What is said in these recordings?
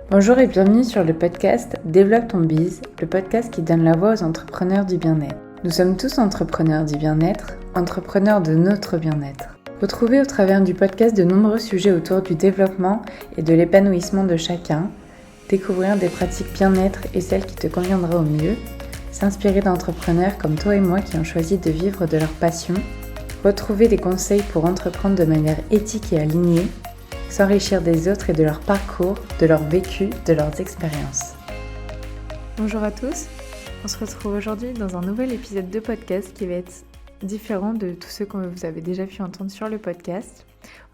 Bonjour et bienvenue sur le podcast Développe ton biz, le podcast qui donne la voix aux entrepreneurs du bien-être. Nous sommes tous entrepreneurs du bien-être, entrepreneurs de notre bien-être. Retrouvez au travers du podcast de nombreux sujets autour du développement et de l'épanouissement de chacun, découvrir des pratiques bien-être et celles qui te conviendra au mieux, s'inspirer d'entrepreneurs comme toi et moi qui ont choisi de vivre de leur passion, retrouver des conseils pour entreprendre de manière éthique et alignée, s'enrichir des autres et de leur parcours, de leur vécu, de leurs expériences. Bonjour à tous, on se retrouve aujourd'hui dans un nouvel épisode de podcast qui va être différent de tous ceux que vous avez déjà pu entendre sur le podcast.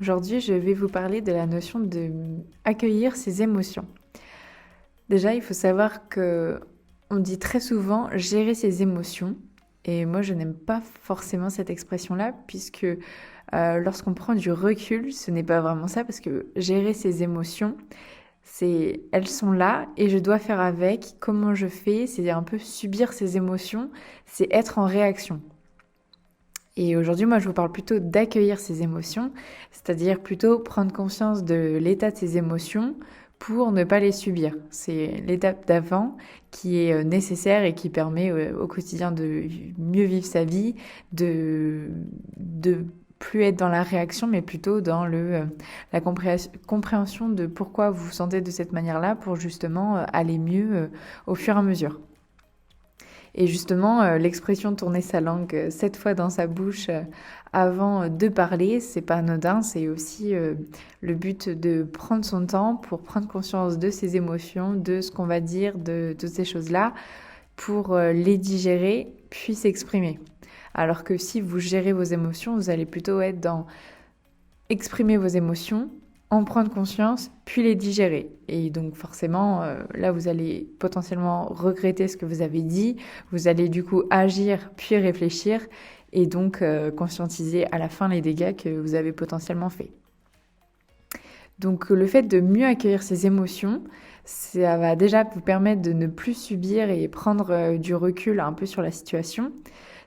Aujourd'hui, je vais vous parler de la notion de accueillir ses émotions. Déjà, il faut savoir qu'on dit très souvent gérer ses émotions. Et moi, je n'aime pas forcément cette expression-là, puisque lorsqu'on prend du recul, ce n'est pas vraiment ça, parce que gérer ses émotions, elles sont là et je dois faire avec. Comment je fais? C'est un peu subir ces émotions, c'est être en réaction. Et aujourd'hui, moi, je vous parle plutôt d'accueillir ces émotions, c'est-à-dire plutôt prendre conscience de l'état de ces émotions pour ne pas les subir. C'est l'étape d'avant qui est nécessaire et qui permet au quotidien de mieux vivre sa vie, de plus être dans la réaction, mais plutôt dans la compréhension de pourquoi vous vous sentez de cette manière-là pour justement aller mieux au fur et à mesure. Et justement, l'expression tourner sa langue 7 fois dans sa bouche avant de parler, c'est pas anodin, c'est aussi le but de prendre son temps pour prendre conscience de ses émotions, de ce qu'on va dire, de toutes ces choses-là, pour les digérer, puis s'exprimer. Alors que si vous gérez vos émotions, vous allez plutôt être dans exprimer vos émotions, en prendre conscience, puis les digérer. Et donc forcément, là, vous allez potentiellement regretter ce que vous avez dit, vous allez du coup agir, puis réfléchir, et donc conscientiser à la fin les dégâts que vous avez potentiellement faits. Donc le fait de mieux accueillir ses émotions, ça va déjà vous permettre de ne plus subir et prendre du recul un peu sur la situation.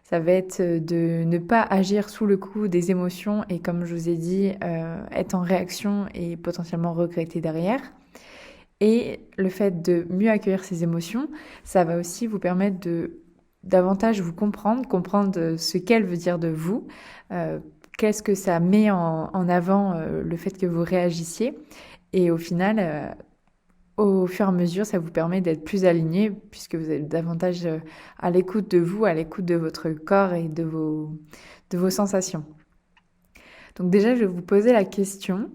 Ça va être de ne pas agir sous le coup des émotions et comme je vous ai dit, être en réaction et potentiellement regretter derrière. Et le fait de mieux accueillir ses émotions, ça va aussi vous permettre de davantage vous comprendre ce qu'elle veut dire de vous, qu'est-ce que ça met en avant le fait que vous réagissiez. Et au final, au fur et à mesure, ça vous permet d'être plus aligné puisque vous êtes davantage à l'écoute de vous, à l'écoute de votre corps et de vos sensations. Donc déjà, je vais vous poser la question,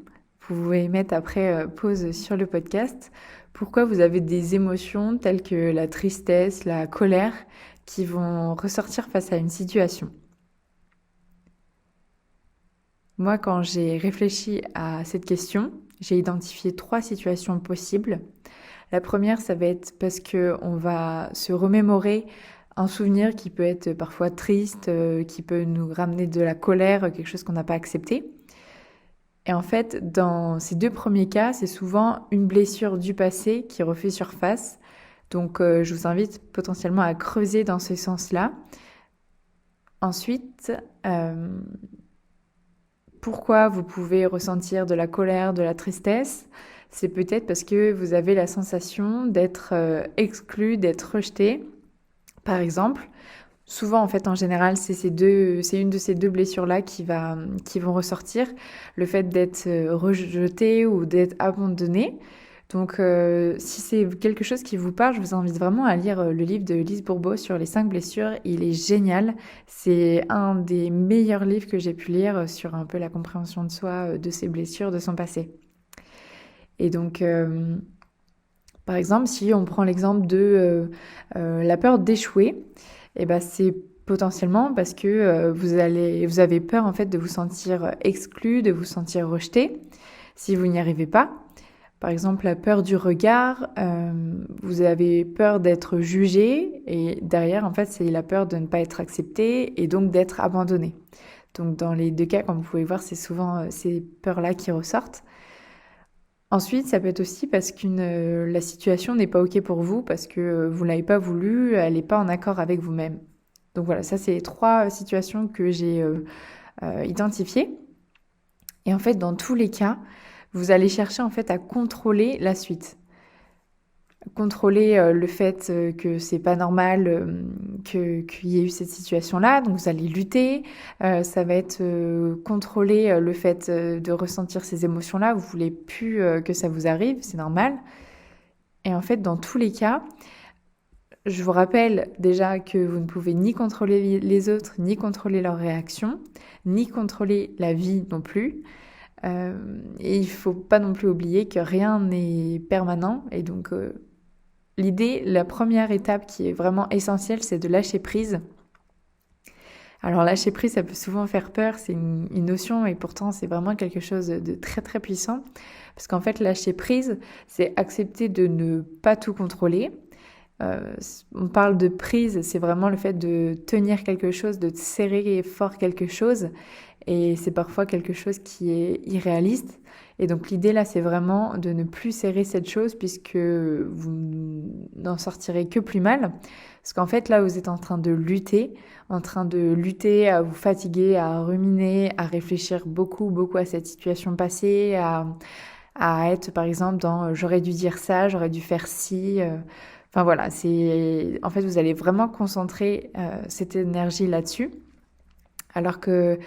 vous pouvez mettre après pause sur le podcast, pourquoi vous avez des émotions telles que la tristesse, la colère qui vont ressortir face à une situation. Moi, quand j'ai réfléchi à cette question, j'ai identifié 3 situations possibles. La première, ça va être parce qu'on va se remémorer un souvenir qui peut être parfois triste, qui peut nous ramener de la colère, quelque chose qu'on n'a pas accepté. Et en fait, dans ces 2 premiers cas, c'est souvent une blessure du passé qui refait surface. Donc, je vous invite potentiellement à creuser dans ce sens-là. Ensuite, pourquoi vous pouvez ressentir de la colère, de la tristesse? C'est peut-être parce que vous avez la sensation d'être exclu, d'être rejeté. Par exemple, souvent en fait en général, c'est une de ces 2 blessures-là qui vont ressortir, le fait d'être rejeté ou d'être abandonné. Donc si c'est quelque chose qui vous parle, je vous invite vraiment à lire le livre de Lise Bourbeau sur les 5 blessures. Il est génial. C'est un des meilleurs livres que j'ai pu lire sur un peu la compréhension de soi, de ses blessures, de son passé. Et donc, par exemple, si on prend l'exemple de la peur d'échouer, eh ben, c'est potentiellement parce que vous avez peur en fait de vous sentir exclu, de vous sentir rejeté si vous n'y arrivez pas. Par exemple, la peur du regard, vous avez peur d'être jugé et derrière, en fait, c'est la peur de ne pas être accepté et donc d'être abandonné. Donc, dans les 2 cas, comme vous pouvez voir, c'est souvent ces peurs-là qui ressortent. Ensuite, ça peut être aussi parce que la situation n'est pas OK pour vous, parce que vous ne l'avez pas voulu, elle n'est pas en accord avec vous-même. Donc voilà, ça, c'est les 3 situations que j'ai identifiées. Et en fait, dans tous les cas, vous allez chercher en fait à contrôler la suite. contrôler le fait que c'est pas normal qu'il y ait eu cette situation-là, donc vous allez lutter. Ça va être contrôler le fait de ressentir ces émotions-là, vous voulez plus que ça vous arrive, c'est normal. Et en fait, dans tous les cas, je vous rappelle déjà que vous ne pouvez ni contrôler les autres, ni contrôler leurs réactions, ni contrôler la vie non plus. Et il faut pas non plus oublier que rien n'est permanent. Et donc, l'idée, la première étape qui est vraiment essentielle, c'est de lâcher prise. Alors, lâcher prise, ça peut souvent faire peur. C'est une notion et pourtant, c'est vraiment quelque chose de très, très puissant. Parce qu'en fait, lâcher prise, c'est accepter de ne pas tout contrôler. On parle de prise, c'est vraiment le fait de tenir quelque chose, de serrer fort quelque chose, et c'est parfois quelque chose qui est irréaliste. Et donc l'idée là, c'est vraiment de ne plus serrer cette chose puisque vous n'en sortirez que plus mal. Parce qu'en fait là, vous êtes en train de lutter, à vous fatiguer, à ruminer, à réfléchir beaucoup à cette situation passée, à être par exemple dans j'aurais dû dire ça, j'aurais dû faire ci. Enfin voilà, en fait vous allez vraiment concentrer cette énergie là-dessus. Alors que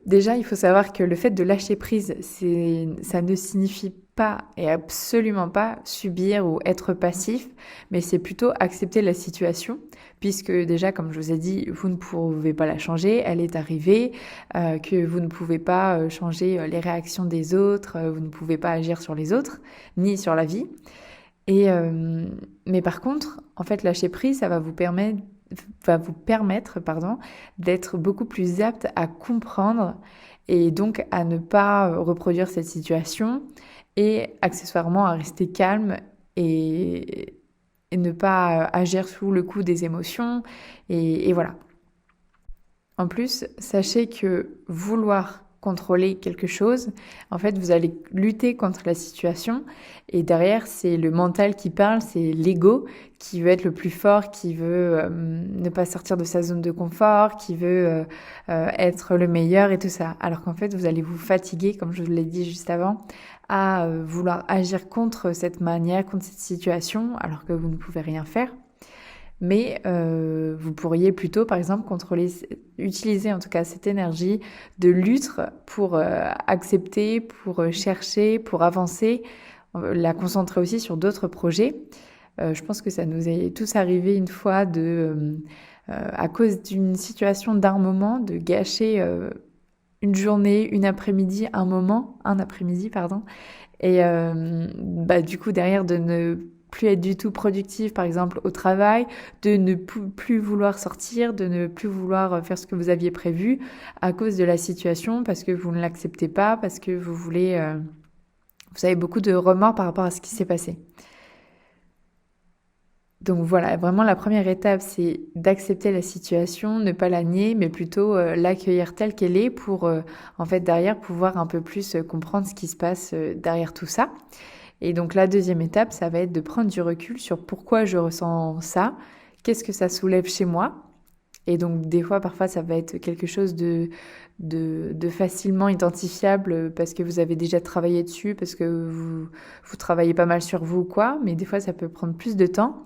déjà il faut savoir que le fait de lâcher prise, ça ne signifie pas et absolument pas subir ou être passif, mais c'est plutôt accepter la situation, puisque déjà comme je vous ai dit, vous ne pouvez pas la changer, elle est arrivée, que vous ne pouvez pas changer les réactions des autres, vous ne pouvez pas agir sur les autres, ni sur la vie. Mais par contre, en fait, lâcher prise, ça va vous permettre, d'être beaucoup plus apte à comprendre et donc à ne pas reproduire cette situation et accessoirement à rester calme et ne pas agir sous le coup des émotions et voilà. En plus, sachez que vouloir contrôler quelque chose, en fait, vous allez lutter contre la situation et derrière, c'est le mental qui parle, c'est l'ego qui veut être le plus fort, qui veut ne pas sortir de sa zone de confort, qui veut être le meilleur et tout ça. Alors qu'en fait, vous allez vous fatiguer, comme je vous l'ai dit juste avant, à vouloir agir contre cette manière, contre cette situation, alors que vous ne pouvez rien faire. Mais vous pourriez plutôt, par exemple, utiliser en tout cas cette énergie de lutte pour accepter, pour chercher, pour avancer, la concentrer aussi sur d'autres projets. Je pense que ça nous est tous arrivé une fois à cause d'une situation d'un moment, de gâcher une journée, un après-midi, pardon. Et du coup, derrière, de ne plus être du tout productif, par exemple, au travail, de ne plus vouloir sortir, de ne plus vouloir faire ce que vous aviez prévu à cause de la situation, parce que vous ne l'acceptez pas, parce que vous avez beaucoup de remords par rapport à ce qui s'est passé. Donc voilà, vraiment la première étape, c'est d'accepter la situation, ne pas la nier, mais plutôt l'accueillir telle qu'elle est pour, en fait, derrière, pouvoir un peu plus comprendre ce qui se passe derrière tout ça. Et donc la deuxième étape, ça va être de prendre du recul sur pourquoi je ressens ça, qu'est-ce que ça soulève chez moi. Et donc des fois, parfois, ça va être quelque chose de facilement identifiable parce que vous avez déjà travaillé dessus, parce que vous travaillez pas mal sur vous, quoi. Mais des fois, ça peut prendre plus de temps.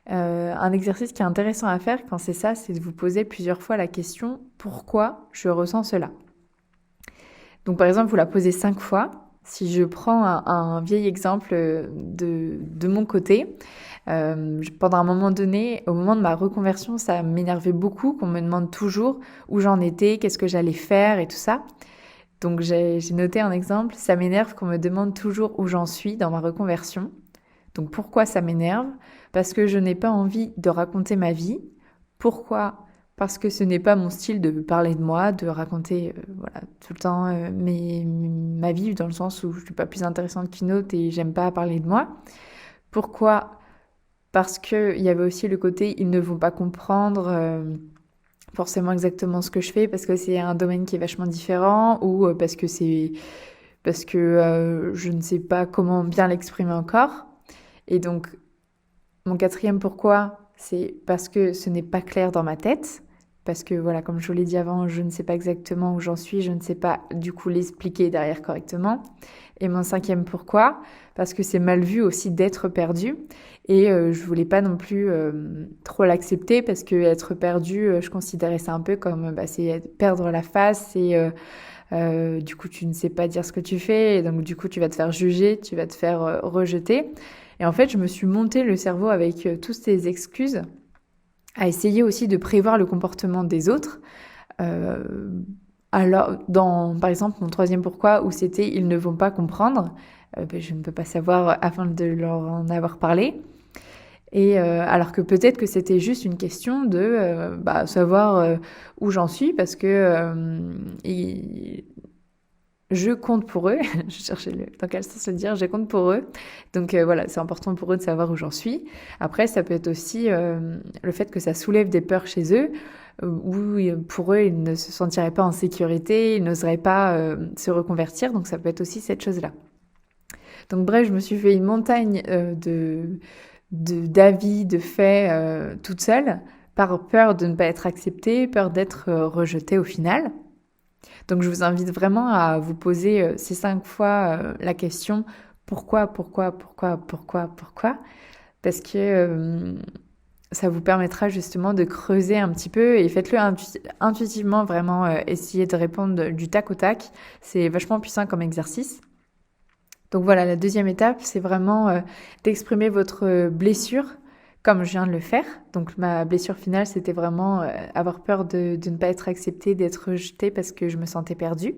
Un exercice qui est intéressant à faire quand c'est ça, c'est de vous poser plusieurs fois la question « Pourquoi je ressens cela ?» Donc par exemple, vous la posez 5 fois. Si je prends un vieil exemple de mon côté, pendant un moment donné, au moment de ma reconversion, ça m'énervait beaucoup qu'on me demande toujours où j'en étais, qu'est-ce que j'allais faire et tout ça. Donc j'ai noté un exemple, ça m'énerve qu'on me demande toujours où j'en suis dans ma reconversion. Donc pourquoi ça m'énerve ? Parce que je n'ai pas envie de raconter ma vie. Pourquoi ? Parce que ce n'est pas mon style de parler de moi, de raconter tout le temps ma vie, dans le sens où je suis pas plus intéressante qu'une autre et j'aime pas parler de moi. Pourquoi ? Parce que il y avait aussi le côté ils ne vont pas comprendre forcément exactement ce que je fais parce que c'est un domaine qui est vachement différent ou parce que je ne sais pas comment bien l'exprimer encore. Et donc mon quatrième pourquoi, c'est parce que ce n'est pas clair dans ma tête. parce que voilà, comme je vous l'ai dit avant, je ne sais pas exactement où j'en suis, je ne sais pas du coup l'expliquer derrière correctement. Et mon 5e pourquoi, parce que c'est mal vu aussi d'être perdu, et je voulais pas non plus trop l'accepter, parce que être perdu, je considérais ça un peu comme c'est perdre la face, et du coup tu ne sais pas dire ce que tu fais, et donc du coup tu vas te faire juger, tu vas te faire rejeter. Et en fait, je me suis monté le cerveau avec toutes ces excuses, à essayer aussi de prévoir le comportement des autres. Euh, alors, par exemple, mon 3e pourquoi, où c'était ils ne vont pas comprendre, je ne peux pas savoir avant de leur en avoir parlé. Et alors que peut-être que c'était juste une question de savoir où j'en suis, parce que je compte pour eux. Je cherchais dans quel sens le dire, je compte pour eux. Donc voilà, c'est important pour eux de savoir où j'en suis. Après, ça peut être aussi le fait que ça soulève des peurs chez eux, où pour eux, ils ne se sentiraient pas en sécurité, ils n'oseraient pas se reconvertir. Donc ça peut être aussi cette chose-là. Donc bref, je me suis fait une montagne d'avis, de faits toute seule, par peur de ne pas être acceptée, peur d'être rejetée au final. Donc je vous invite vraiment à vous poser ces 5 fois la question pourquoi, parce que ça vous permettra justement de creuser un petit peu, et faites-le intuitivement, vraiment essayez de répondre du tac au tac. C'est vachement puissant comme exercice. Donc voilà, la 2e étape, c'est vraiment d'exprimer votre blessure comme je viens de le faire. Donc ma blessure finale, c'était vraiment avoir peur de ne pas être acceptée, d'être rejetée parce que je me sentais perdue.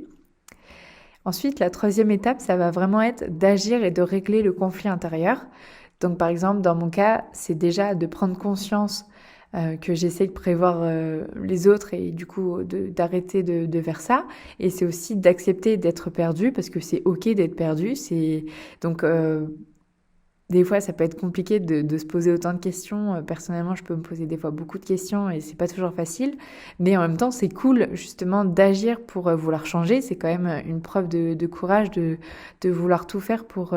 Ensuite, la 3e étape, ça va vraiment être d'agir et de régler le conflit intérieur. Donc par exemple, dans mon cas, c'est déjà de prendre conscience que j'essaie de prévoir les autres, et du coup d'arrêter de faire ça. Et c'est aussi d'accepter d'être perdu, parce que c'est ok d'être perdu. Donc des fois, ça peut être compliqué de se poser autant de questions. Personnellement, je peux me poser des fois beaucoup de questions et c'est pas toujours facile. Mais en même temps, c'est cool justement d'agir pour vouloir changer. C'est quand même une preuve de courage de vouloir tout faire pour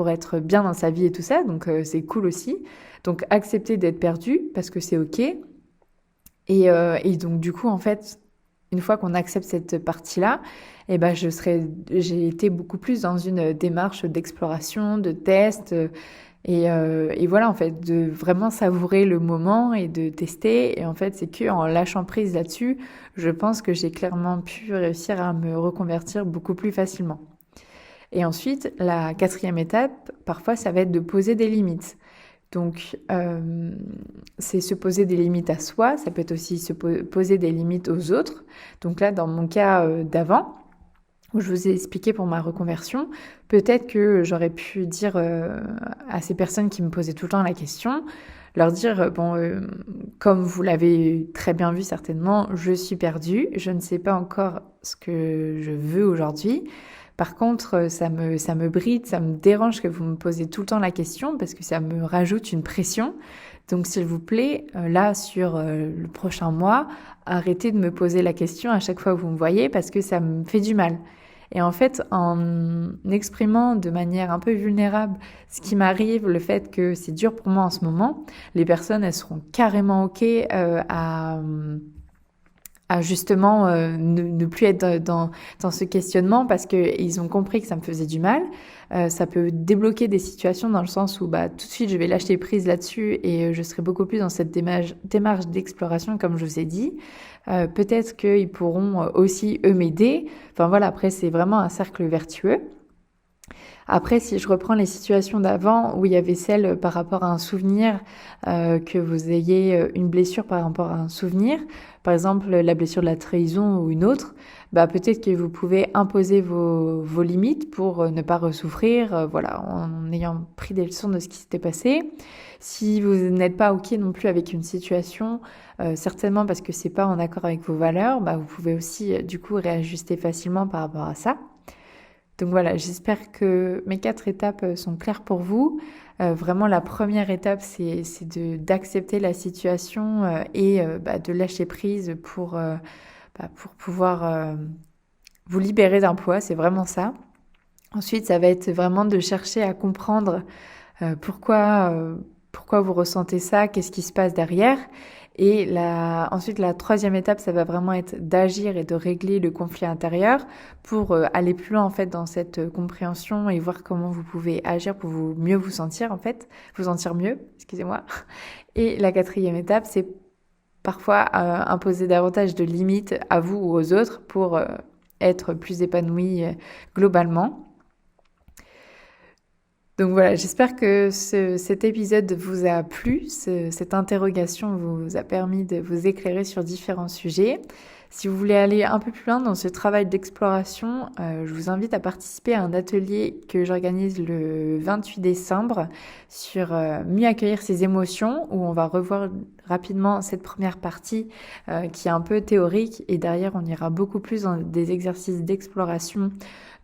être bien dans sa vie et tout ça. Donc c'est cool aussi. Donc accepter d'être perdu parce que c'est ok. Et donc du coup, en fait, une fois qu'on accepte cette partie-là, j'ai été beaucoup plus dans une démarche d'exploration, de test, et voilà, en fait, de vraiment savourer le moment et de tester. Et en fait, c'est que en lâchant prise là-dessus, je pense que j'ai clairement pu réussir à me reconvertir beaucoup plus facilement. Et ensuite, la 4e étape, parfois, ça va être de poser des limites. Donc, c'est se poser des limites à soi, ça peut être aussi se poser des limites aux autres. Donc là, dans mon cas d'avant, où je vous ai expliqué pour ma reconversion, peut-être que j'aurais pu dire à ces personnes qui me posaient tout le temps la question, leur dire, comme vous l'avez très bien vu certainement, je suis perdue, je ne sais pas encore ce que je veux aujourd'hui. Par contre, ça me bride, ça me dérange que vous me posiez tout le temps la question, parce que ça me rajoute une pression. Donc s'il vous plaît, là sur le prochain mois, arrêtez de me poser la question à chaque fois que vous me voyez, parce que ça me fait du mal. Et en fait, en exprimant de manière un peu vulnérable ce qui m'arrive, le fait que c'est dur pour moi en ce moment, les personnes, elles seront carrément ok à justement ne plus être dans ce questionnement, parce qu'ils ont compris que ça me faisait du mal. Ça peut débloquer des situations dans le sens où tout de suite je vais lâcher prise là-dessus, et je serai beaucoup plus dans cette démarche d'exploration, comme je vous ai dit. Peut-être qu'ils pourront aussi eux m'aider. Enfin voilà, après c'est vraiment un cercle vertueux. Après, si je reprends les situations d'avant, où il y avait celle par rapport à un souvenir, que vous ayez une blessure par rapport à un souvenir, par exemple la blessure de la trahison ou une autre, peut-être que vous pouvez imposer vos limites pour ne pas ressouffrir, en ayant pris des leçons de ce qui s'était passé. Si vous n'êtes pas ok non plus avec une situation, certainement parce que c'est pas en accord avec vos valeurs, vous pouvez aussi du coup réajuster facilement par rapport à ça. Donc voilà, j'espère que mes 4 étapes sont claires pour vous. Vraiment, la première étape, c'est d'accepter la situation et de lâcher prise pour pouvoir vous libérer d'un poids. C'est vraiment ça. Ensuite, ça va être vraiment de chercher à comprendre pourquoi vous ressentez ça, qu'est-ce qui se passe derrière. Et ensuite, la troisième étape, ça va vraiment être d'agir et de régler le conflit intérieur pour aller plus loin en fait dans cette compréhension et voir comment vous pouvez agir pour mieux vous sentir en fait, vous sentir mieux, excusez-moi. Et la quatrième étape, c'est parfois imposer davantage de limites à vous ou aux autres pour être plus épanoui globalement. Donc voilà, j'espère que cet épisode vous a plu, cette interrogation vous a permis de vous éclairer sur différents sujets. Si vous voulez aller un peu plus loin dans ce travail d'exploration, je vous invite à participer à un atelier que j'organise le 28 décembre sur mieux accueillir ses émotions, où on va revoir rapidement cette première partie qui est un peu théorique, et derrière on ira beaucoup plus dans des exercices d'exploration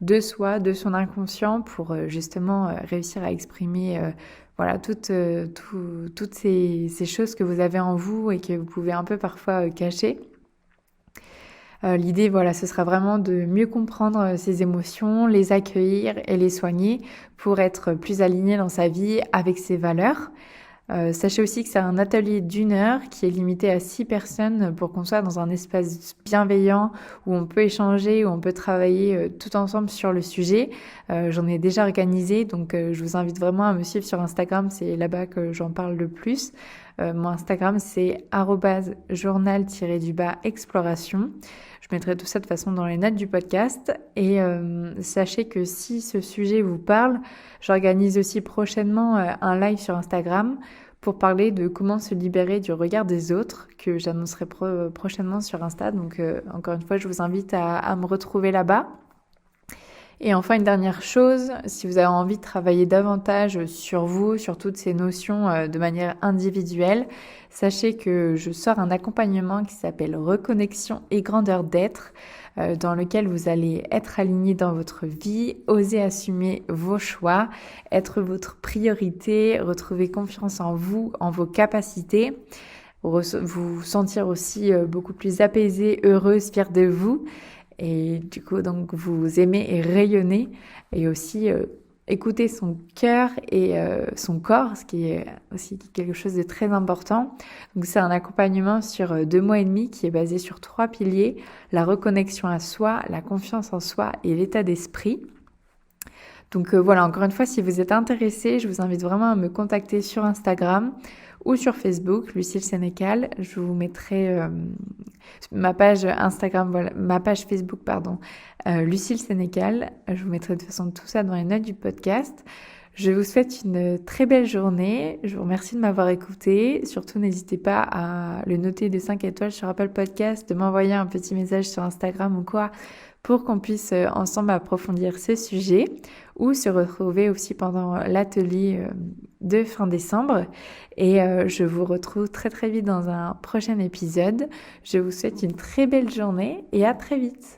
de soi, de son inconscient, pour justement réussir à exprimer voilà toutes ces choses que vous avez en vous et que vous pouvez un peu parfois cacher. L'idée, voilà, ce sera vraiment de mieux comprendre ses émotions, les accueillir et les soigner pour être plus aligné dans sa vie avec ses valeurs. Sachez aussi que c'est un atelier d'1 heure qui est limité à 6 personnes pour qu'on soit dans un espace bienveillant où on peut échanger, où on peut travailler tout ensemble sur le sujet. J'en ai déjà organisé, donc je vous invite vraiment à me suivre sur Instagram, c'est là-bas que j'en parle le plus. Mon Instagram, c'est @journal-exploration. Je mettrai tout ça de façon dans les notes du podcast. Et sachez que si ce sujet vous parle, j'organise aussi prochainement un live sur Instagram pour parler de comment se libérer du regard des autres, que j'annoncerai prochainement sur Insta. Donc encore une fois, je vous invite à me retrouver là-bas. Et enfin, une dernière chose, si vous avez envie de travailler davantage sur vous, sur toutes ces notions de manière individuelle, sachez que je sors un accompagnement qui s'appelle Reconnexion et grandeur d'être, dans lequel vous allez être aligné dans votre vie, oser assumer vos choix, être votre priorité, retrouver confiance en vous, en vos capacités, vous sentir aussi beaucoup plus apaisé, heureuse, fière de vous. Et du coup, donc, vous aimez et rayonnez, et aussi écouter son cœur et son corps, ce qui est aussi quelque chose de très important. Donc, c'est un accompagnement sur 2 mois et demi qui est basé sur 3 piliers: la reconnexion à soi, la confiance en soi et l'état d'esprit. Donc voilà, encore une fois, si vous êtes intéressé, je vous invite vraiment à me contacter sur Instagram ou sur Facebook, Lucille Sénécal. Je vous mettrai ma page Instagram, voilà, ma page Facebook, Lucille Sénécal. Je vous mettrai de toute façon tout ça dans les notes du podcast. Je vous souhaite une très belle journée. Je vous remercie de m'avoir écouté. Surtout, n'hésitez pas à le noter de 5 étoiles sur Apple Podcast, de m'envoyer un petit message sur Instagram ou quoi, pour qu'on puisse ensemble approfondir ce sujet, ou se retrouver aussi pendant l'atelier de fin décembre. Et je vous retrouve très très vite dans un prochain épisode. Je vous souhaite une très belle journée et à très vite.